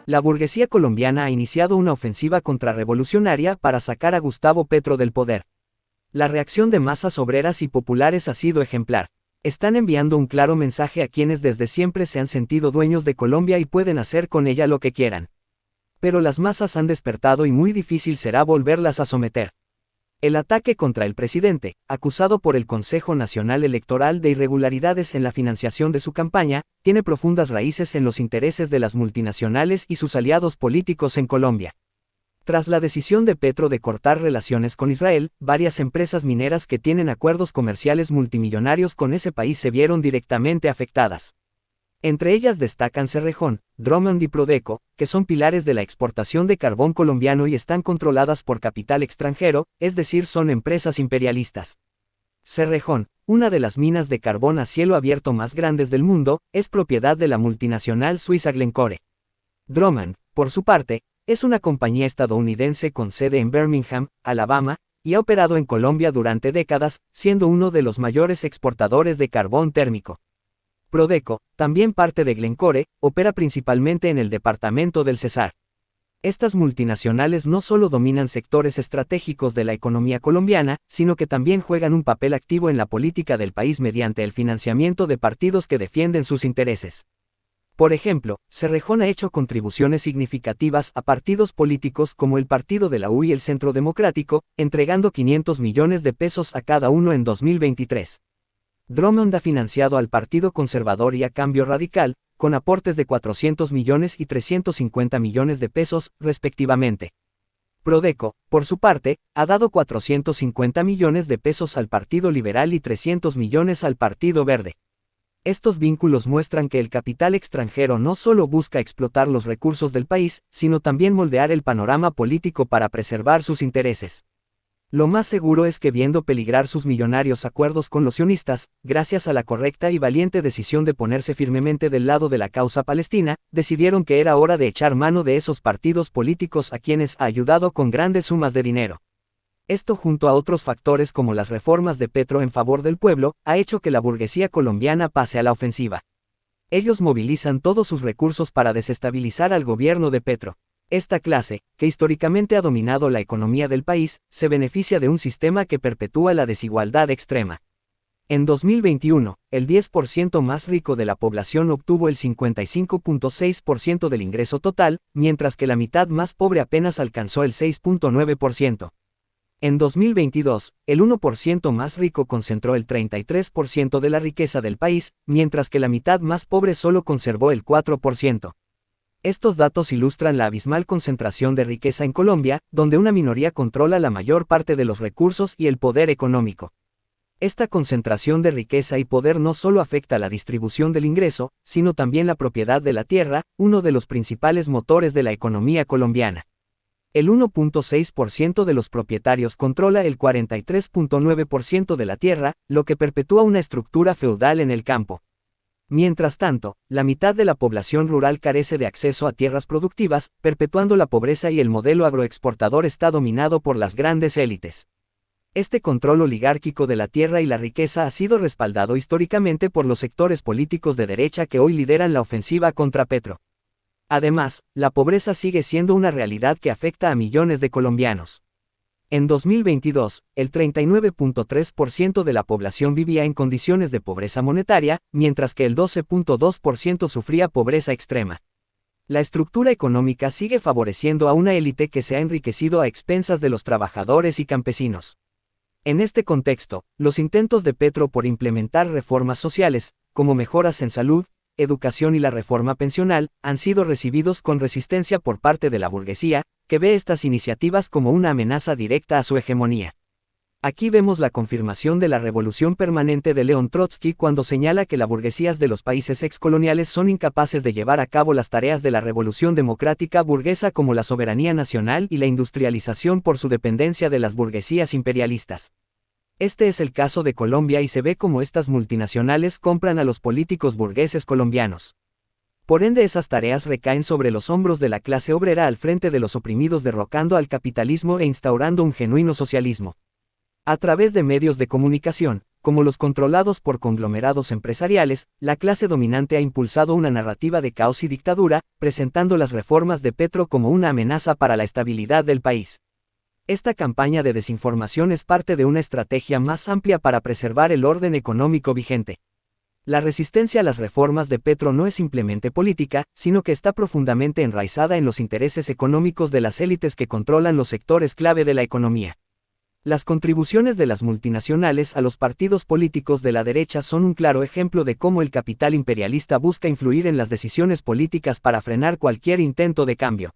La burguesía colombiana ha iniciado una ofensiva contrarrevolucionaria para sacar a Gustavo Petro del poder. La reacción de masas obreras y populares ha sido ejemplar. Están enviando un claro mensaje a quienes desde siempre se han sentido dueños de Colombia y pueden hacer con ella lo que quieran. Pero las masas han despertado y muy difícil será volverlas a someter. El ataque contra el presidente, acusado por el Consejo Nacional Electoral de irregularidades en la financiación de su campaña, tiene profundas raíces en los intereses de las multinacionales y sus aliados políticos en Colombia. Tras la decisión de Petro de cortar relaciones con Israel, varias empresas mineras que tienen acuerdos comerciales multimillonarios con ese país se vieron directamente afectadas. Entre ellas destacan Cerrejón, Drummond y Prodeco, que son pilares de la exportación de carbón colombiano y están controladas por capital extranjero, es decir, son empresas imperialistas. Cerrejón, una de las minas de carbón a cielo abierto más grandes del mundo, es propiedad de la multinacional suiza Glencore. Drummond, por su parte, es una compañía estadounidense con sede en Birmingham, Alabama, y ha operado en Colombia durante décadas, siendo uno de los mayores exportadores de carbón térmico. Prodeco, también parte de Glencore, opera principalmente en el departamento del Cesar. Estas multinacionales no solo dominan sectores estratégicos de la economía colombiana, sino que también juegan un papel activo en la política del país mediante el financiamiento de partidos que defienden sus intereses. Por ejemplo, Cerrejón ha hecho contribuciones significativas a partidos políticos como el Partido de la U y el Centro Democrático, entregando 500 millones de pesos a cada uno en 2023. Drummond ha financiado al Partido Conservador y a Cambio Radical, con aportes de 400 millones y 350 millones de pesos, respectivamente. Prodeco, por su parte, ha dado 450 millones de pesos al Partido Liberal y 300 millones al Partido Verde. Estos vínculos muestran que el capital extranjero no solo busca explotar los recursos del país, sino también moldear el panorama político para preservar sus intereses. Lo más seguro es que viendo peligrar sus millonarios acuerdos con los sionistas, gracias a la correcta y valiente decisión de ponerse firmemente del lado de la causa palestina, decidieron que era hora de echar mano de esos partidos políticos a quienes ha ayudado con grandes sumas de dinero. Esto junto a otros factores como las reformas de Petro en favor del pueblo, ha hecho que la burguesía colombiana pase a la ofensiva. Ellos movilizan todos sus recursos para desestabilizar al gobierno de Petro. Esta clase, que históricamente ha dominado la economía del país, se beneficia de un sistema que perpetúa la desigualdad extrema. En 2021, el 10% más rico de la población obtuvo el 55.6% del ingreso total, mientras que la mitad más pobre apenas alcanzó el 6.9%. En 2022, el 1% más rico concentró el 33% de la riqueza del país, mientras que la mitad más pobre solo conservó el 4%. Estos datos ilustran la abismal concentración de riqueza en Colombia, donde una minoría controla la mayor parte de los recursos y el poder económico. Esta concentración de riqueza y poder no solo afecta la distribución del ingreso, sino también la propiedad de la tierra, uno de los principales motores de la economía colombiana. El 1.6% de los propietarios controla el 43.9% de la tierra, lo que perpetúa una estructura feudal en el campo. Mientras tanto, la mitad de la población rural carece de acceso a tierras productivas, perpetuando la pobreza y el modelo agroexportador está dominado por las grandes élites. Este control oligárquico de la tierra y la riqueza ha sido respaldado históricamente por los sectores políticos de derecha que hoy lideran la ofensiva contra Petro. Además, la pobreza sigue siendo una realidad que afecta a millones de colombianos. En 2022, el 39.3% de la población vivía en condiciones de pobreza monetaria, mientras que el 12.2% sufría pobreza extrema. La estructura económica sigue favoreciendo a una élite que se ha enriquecido a expensas de los trabajadores y campesinos. En este contexto, los intentos de Petro por implementar reformas sociales, como mejoras en salud, educación y la reforma pensional, han sido recibidos con resistencia por parte de la burguesía, que ve estas iniciativas como una amenaza directa a su hegemonía. Aquí vemos la confirmación de la revolución permanente de León Trotsky cuando señala que las burguesías de los países excoloniales son incapaces de llevar a cabo las tareas de la revolución democrática burguesa como la soberanía nacional y la industrialización por su dependencia de las burguesías imperialistas. Este es el caso de Colombia y se ve como estas multinacionales compran a los políticos burgueses colombianos. Por ende, esas tareas recaen sobre los hombros de la clase obrera al frente de los oprimidos, derrocando al capitalismo e instaurando un genuino socialismo. A través de medios de comunicación, como los controlados por conglomerados empresariales, la clase dominante ha impulsado una narrativa de caos y dictadura, presentando las reformas de Petro como una amenaza para la estabilidad del país. Esta campaña de desinformación es parte de una estrategia más amplia para preservar el orden económico vigente. La resistencia a las reformas de Petro no es simplemente política, sino que está profundamente enraizada en los intereses económicos de las élites que controlan los sectores clave de la economía. Las contribuciones de las multinacionales a los partidos políticos de la derecha son un claro ejemplo de cómo el capital imperialista busca influir en las decisiones políticas para frenar cualquier intento de cambio.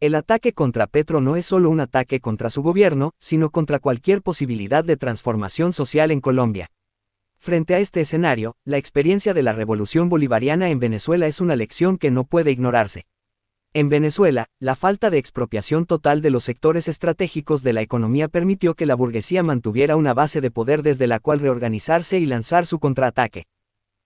El ataque contra Petro no es solo un ataque contra su gobierno, sino contra cualquier posibilidad de transformación social en Colombia. Frente a este escenario, la experiencia de la revolución bolivariana en Venezuela es una lección que no puede ignorarse. En Venezuela, la falta de expropiación total de los sectores estratégicos de la economía permitió que la burguesía mantuviera una base de poder desde la cual reorganizarse y lanzar su contraataque.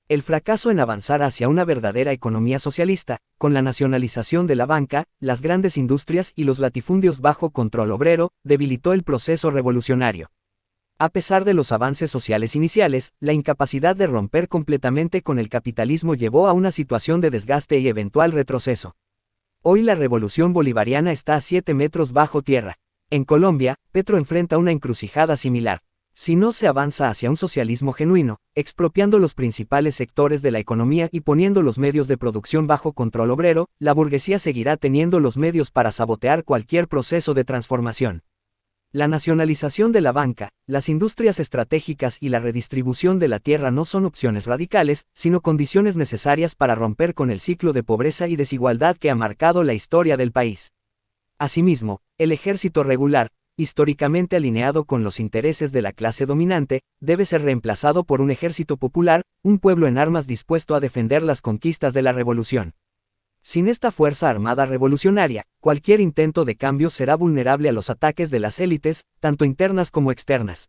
El fracaso en avanzar hacia una verdadera economía socialista, con la nacionalización de la banca, las grandes industrias y los latifundios bajo control obrero, debilitó el proceso revolucionario. A pesar de los avances sociales iniciales, la incapacidad de romper completamente con el capitalismo llevó a una situación de desgaste y eventual retroceso. Hoy la revolución bolivariana está a 7 metros bajo tierra. En Colombia, Petro enfrenta una encrucijada similar. Si no se avanza hacia un socialismo genuino, expropiando los principales sectores de la economía y poniendo los medios de producción bajo control obrero, la burguesía seguirá teniendo los medios para sabotear cualquier proceso de transformación. La nacionalización de la banca, las industrias estratégicas y la redistribución de la tierra no son opciones radicales, sino condiciones necesarias para romper con el ciclo de pobreza y desigualdad que ha marcado la historia del país. Asimismo, el ejército regular, históricamente alineado con los intereses de la clase dominante, debe ser reemplazado por un ejército popular, un pueblo en armas dispuesto a defender las conquistas de la revolución. Sin esta fuerza armada revolucionaria, cualquier intento de cambio será vulnerable a los ataques de las élites, tanto internas como externas.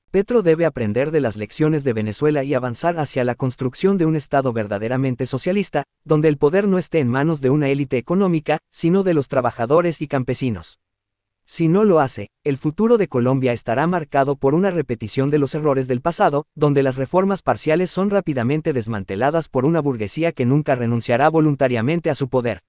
Petro debe aprender de las lecciones de Venezuela y avanzar hacia la construcción de un Estado verdaderamente socialista, donde el poder no esté en manos de una élite económica, sino de los trabajadores y campesinos. Si no lo hace, el futuro de Colombia estará marcado por una repetición de los errores del pasado, donde las reformas parciales son rápidamente desmanteladas por una burguesía que nunca renunciará voluntariamente a su poder.